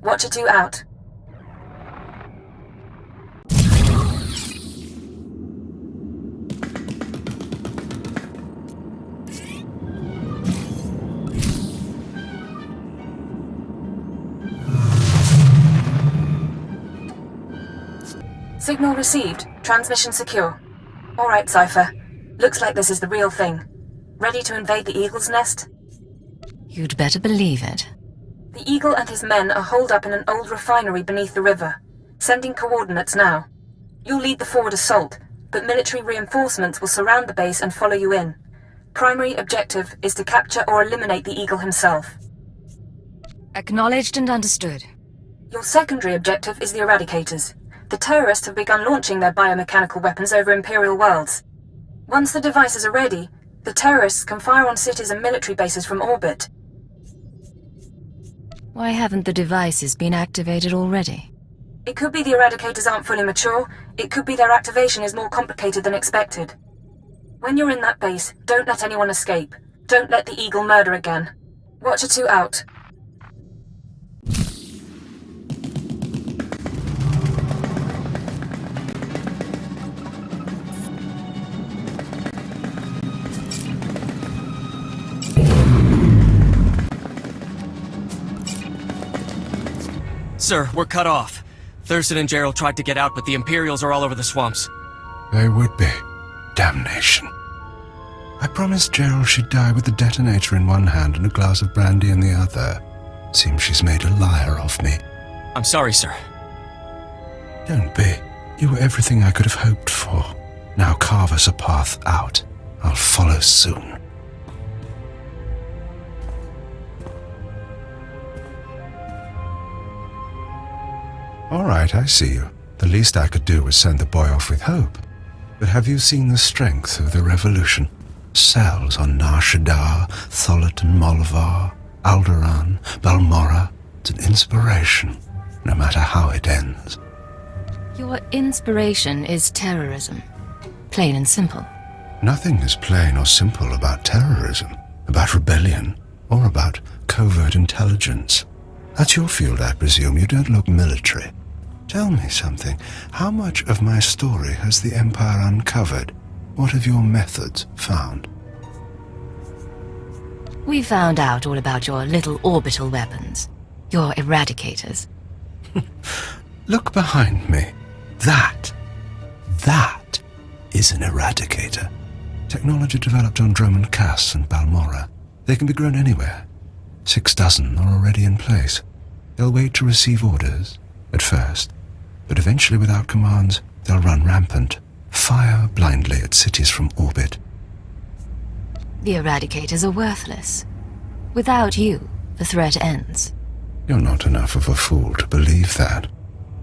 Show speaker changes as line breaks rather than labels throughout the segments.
Watcher 2 out. Signal received. Transmission secure. Alright, Cypher. Looks like this is the real thing. Ready to invade the Eagle's nest?
You'd better believe it.
The Eagle and his men are holed up in an old refinery beneath the river. Sending coordinates now. You'll lead the forward assault, but military reinforcements will surround the base and follow you in. Primary objective is to capture or eliminate the Eagle himself.
Acknowledged and understood.
Your secondary objective is the Eradicators. The terrorists have begun launching their biomechanical weapons over Imperial worlds. Once the devices are ready, the terrorists can fire on cities and military bases from orbit.
Why haven't the devices been activated already?
It could be the Eradicators aren't fully mature. It could be their activation is more complicated than expected. When you're in that base, don't let anyone escape. Don't let the Eagle murder again. Watcher 2 out.
Sir, we're cut off. Thurston and Gerald tried to get out, but the Imperials are all over the swamps.
They would be. Damnation. I promised Gerald she'd die with the detonator in one hand and a glass of brandy in the other. Seems she's made a liar of me.
I'm sorry, sir.
Don't be. You were everything I could have hoped for. Now carve us a path out. I'll follow soon. All right, I see you. The least I could do was send the boy off with hope. But have you seen the strength of the revolution? Cells on Nar Shaddaa, Tholet and Molvar, Alderaan, Balmorra. It's an inspiration, no matter how it ends.
Your inspiration is terrorism. Plain and simple.
Nothing is plain or simple about terrorism, about rebellion, or about covert intelligence. That's your field, I presume. You don't look military. Tell me something. How much of my story has the Empire uncovered? What have your methods found?
We found out all about your little orbital weapons. Your Eradicators.
Look behind me. That is an Eradicator. Technology developed on Droman Cass and Balmorra. They can be grown anywhere. 6 dozen are already in place. They'll wait to receive orders, at first, but eventually without commands, they'll run rampant, fire blindly at cities from orbit.
The Eradicators are worthless. Without you, the threat ends.
You're not enough of a fool to believe that.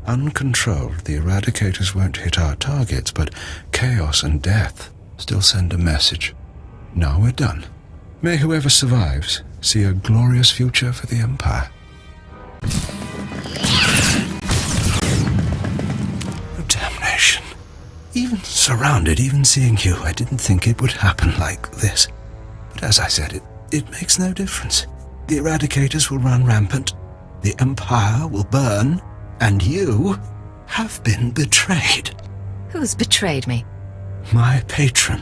Uncontrolled, the Eradicators won't hit our targets, but chaos and death still send a message. Now we're done. May whoever survives see a glorious future for the Empire. Oh, damnation. Even surrounded, even seeing you, I didn't think it would happen like this. But as I said, it makes no difference. The Eradicators will run rampant, the Empire will burn, and you have been betrayed.
Who's betrayed me?
My patron.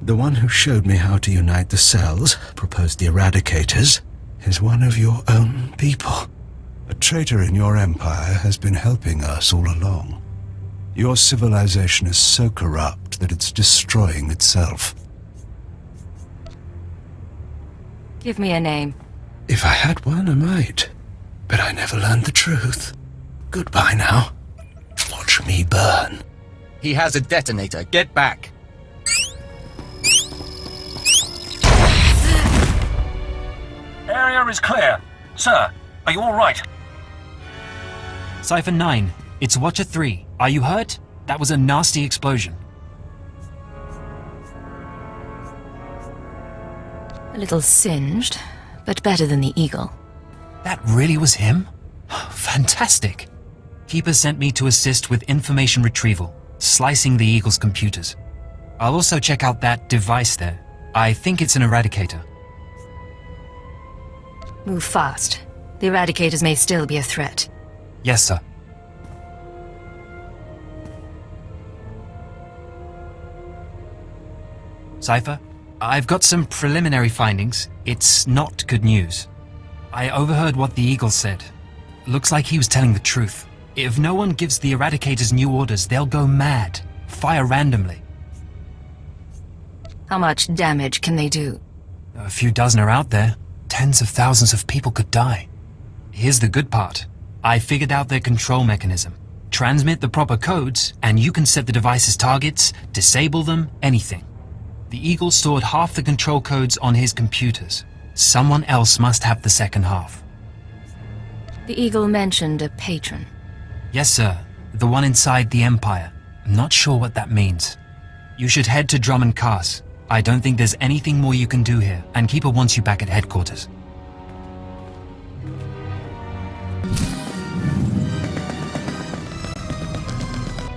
The one who showed me how to unite the cells, proposed the Eradicators, is one of your own people. A traitor in your empire has been helping us all along. Your civilization is so corrupt that it's destroying itself.
Give me a name.
If I had one, I might. But I never learned the truth. Goodbye now. Watch me burn.
He has a detonator. Get back.
Area is clear. Sir, are you all right?
Cypher 9, it's Watcher 3. Are you hurt? That was a nasty explosion.
A little singed, but better than the Eagle.
That really was him? Fantastic. Keeper sent me to assist with information retrieval, slicing the Eagle's computers. I'll also check out that device there. I think it's an Eradicator.
Move fast. The Eradicators may still be a threat.
Yes, sir. Cypher, I've got some preliminary findings. It's not good news. I overheard what the Eagle said. Looks like he was telling the truth. If no one gives the Eradicators new orders, they'll go mad. Fire randomly.
How much damage can they do?
A few dozen are out there. Tens of thousands of people could die. Here's the good part. I figured out their control mechanism. Transmit the proper codes, and you can set the device's targets, disable them, anything. The Eagle stored half the control codes on his computers. Someone else must have the second half.
The Eagle mentioned a patron.
Yes, sir. The one inside the Empire. I'm not sure what that means. You should head to Drummond Cast. I don't think there's anything more you can do here, and Keeper wants you back at headquarters.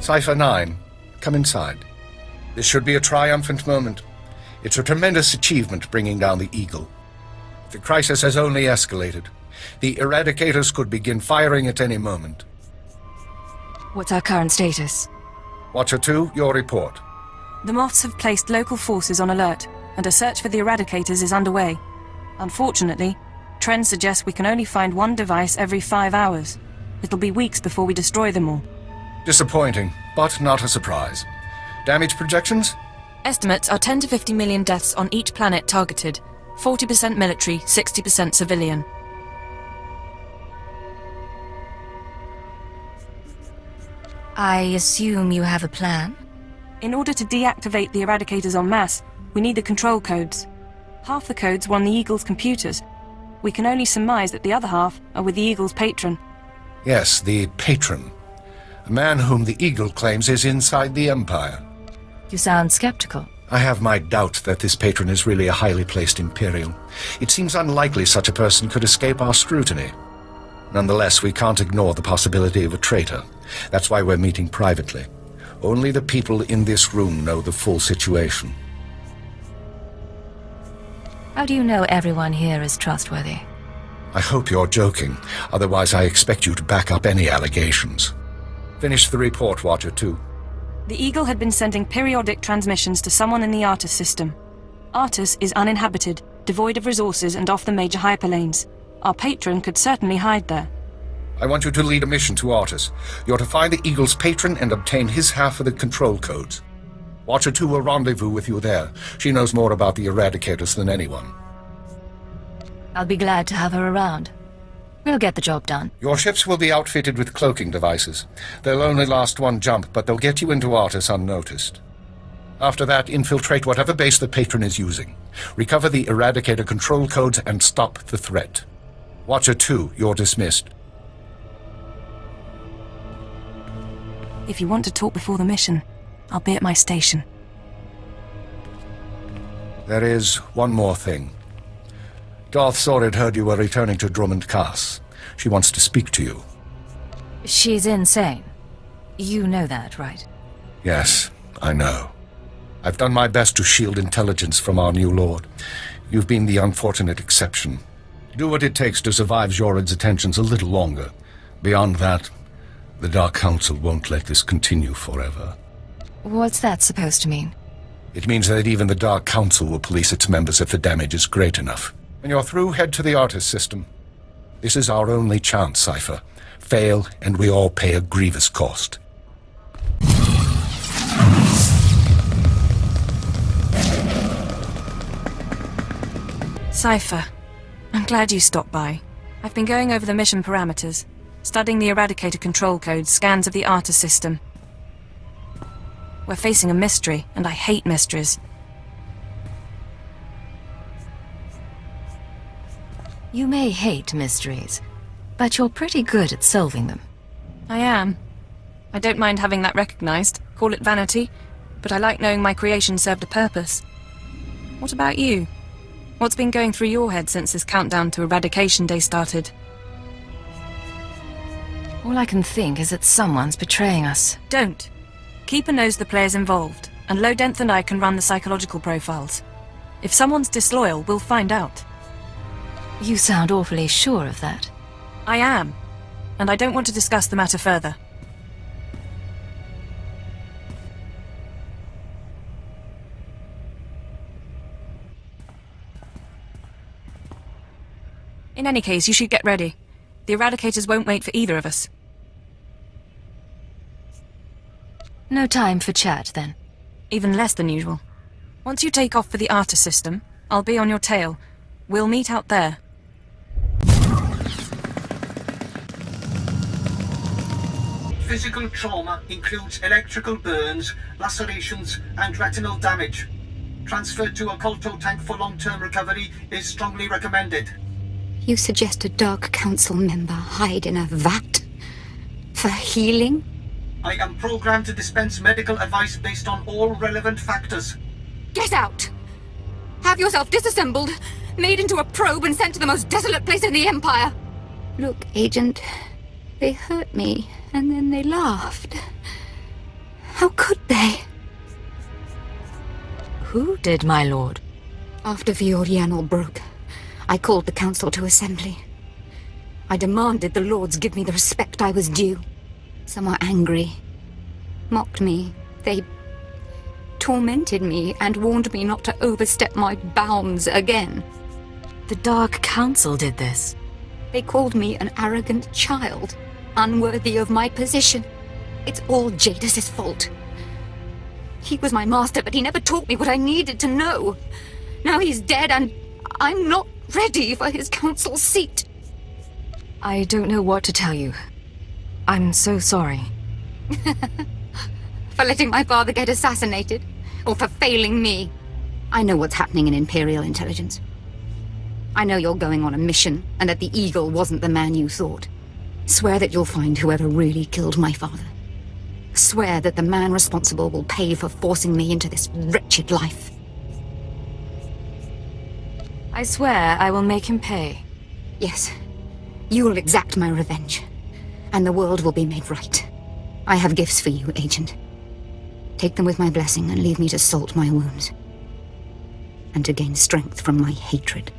Cypher 9, come inside. This should be a triumphant moment. It's a tremendous achievement bringing down the Eagle. The crisis has only escalated. The Eradicators could begin firing at any moment.
What's our current status?
Watcher 2, your report.
The Moths have placed local forces on alert, and a search for the Eradicators is underway. Unfortunately, trends suggest we can only find one device every 5 hours. It'll be weeks before we destroy them all.
Disappointing, but not a surprise. Damage projections?
Estimates are 10 to 50 million deaths on each planet targeted. 40% military, 60% civilian.
I assume you have a plan?
In order to deactivate the Eradicators en masse, we need the control codes. Half the codes were on the Eagle's computers. We can only surmise that the other half are with the Eagle's patron.
Yes, the patron. A man whom the Eagle claims is inside the Empire.
You sound skeptical.
I have my doubt that this patron is really a highly placed Imperial. It seems unlikely such a person could escape our scrutiny. Nonetheless, we can't ignore the possibility of a traitor. That's why we're meeting privately. Only the people in this room know the full situation.
How do you know everyone here is trustworthy?
I hope you're joking. Otherwise, I expect you to back up any allegations. Finish the report, Watcher 2.
The Eagle had been sending periodic transmissions to someone in the Artus system. Artus is uninhabited, devoid of resources and off the major hyperlanes. Our patron could certainly hide there.
I want you to lead a mission to Artus. You're to find the Eagle's patron and obtain his half of the control codes. Watcher 2 will rendezvous with you there. She knows more about the Eradicators than anyone.
I'll be glad to have her around. We'll get the job done.
Your ships will be outfitted with cloaking devices. They'll only last one jump, but they'll get you into Artus unnoticed. After that, infiltrate whatever base the patron is using. Recover the Eradicator control codes and stop the threat. Watcher 2, you're dismissed.
If you want to talk before the mission, I'll be at my station.
There is one more thing. Darth Sorid heard you were returning to Drummond Cast. She wants to speak to you.
She's insane. You know that, right?
Yes, I know. I've done my best to shield intelligence from our new lord. You've been the unfortunate exception. Do what it takes to survive Jorad's attentions a little longer. Beyond that, the Dark Council won't let this continue forever.
What's that supposed to mean?
It means that even the Dark Council will police its members if the damage is great enough. When you're through, head to the Artus system. This is our only chance, Cypher. Fail, and we all pay a grievous cost.
Cypher, I'm glad you stopped by. I've been going over the mission parameters, studying the Eradicator control codes, scans of the Artus system. We're facing a mystery, and I hate mysteries.
You may hate mysteries, but you're pretty good at solving them.
I am. I don't mind having that recognized. Call it vanity, but I like knowing my creation served a purpose. What about you? What's been going through your head since this countdown to Eradication Day started?
All I can think is that someone's betraying us.
Don't. Keeper knows the players involved, and Lodenth and I can run the psychological profiles. If someone's disloyal, we'll find out.
You sound awfully sure of that.
I am, and I don't want to discuss the matter further. In any case, you should get ready. The Eradicators won't wait for either of us.
No time for chat, then.
Even less than usual. Once you take off for the Arta system, I'll be on your tail. We'll meet out there.
Physical trauma includes electrical burns, lacerations, and retinal damage. Transfer to a Colto tank for long-term recovery is strongly recommended.
You suggest a Dark Council member hide in a vat? For healing?
I am programmed to dispense medical advice based on all relevant factors.
Get out! Have yourself disassembled, made into a probe and sent to the most desolate place in the Empire! Look, Agent, they hurt me, and then they laughed. How could they?
Who did, my lord?
After Viorianal broke, I called the Council to assembly. I demanded the Lords give me the respect I was due. Some were angry, mocked me. They tormented me and warned me not to overstep my bounds again.
The Dark Council did this.
They called me an arrogant child, unworthy of my position. It's all Jadis's fault. He was my master, but he never taught me what I needed to know. Now he's dead and I'm not ready for his council seat.
I don't know what to tell you. I'm so sorry.
For letting my father get assassinated? Or for failing me? I know what's happening in Imperial intelligence. I know you're going on a mission, and that the Eagle wasn't the man you thought. Swear that you'll find whoever really killed my father. Swear that the man responsible will pay for forcing me into this wretched life.
I swear I will make him pay.
Yes. You will exact my revenge, and the world will be made right. I have gifts for you, Agent. Take them with my blessing and leave me to salt my wounds. And to gain strength from my hatred.